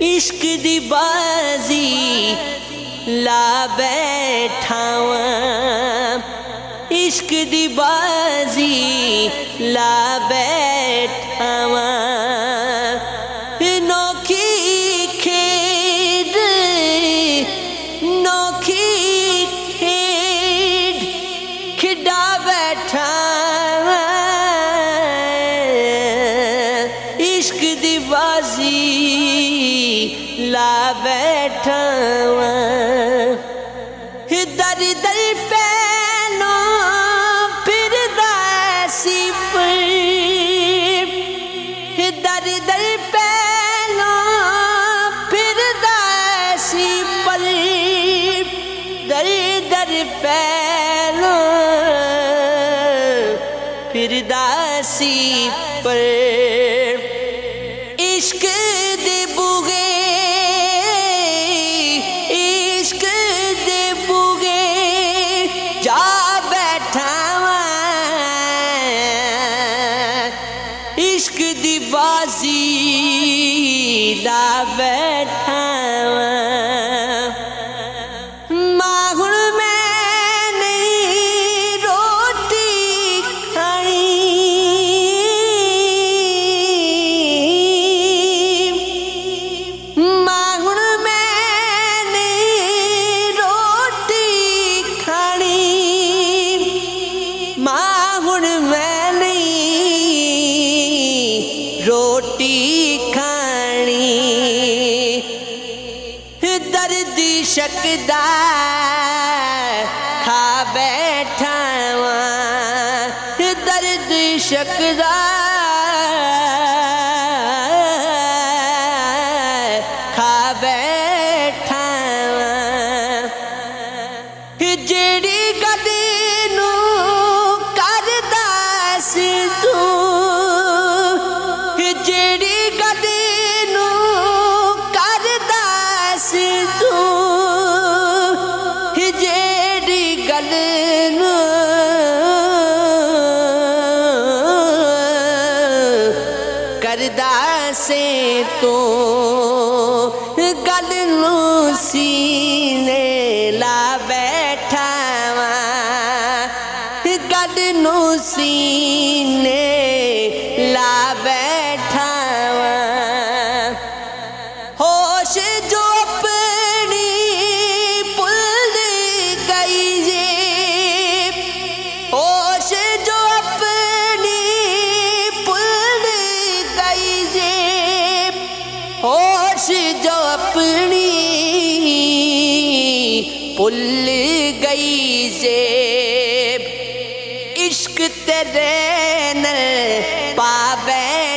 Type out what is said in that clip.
इश्क दी बाजी ला बैठावां, इश्क दी बाजी ला बैठावां। नौखी खेड नौखी खेड खिडा बैठावां, इश्क दी बाजी ला बैठावां। दर दर पैनो फिरदा सी पर, दर दर पैनो फिरदा सी पर, दर दर पैनो फिरदा सी पर। इश्क दे बुगे जा बैठावां, इश्क दी बाजी ला बैठावां। मां हुण मैं नहीं रोटी खानी, मां हुण मैं नहीं रोटी खानी, मां हुण मैं नहीं रोटी खानी। दर्द शकदा खा बैठावां, दर्द शकदा खा बैठावां। जेड़ी गल नूं करदा सी तू, जेड़ी गल नूं करदा सी तू, जेड़ी गल नूं करदा से तू, गल नूं सीने ला बैठावां, गल नूं सीने ला बैठावां। होश जो अपनी भुल गई जे, होश जो अपनी भुल गई जे, होश जो अपनी भुल गई जे। इश्क तेरे न पा बैठ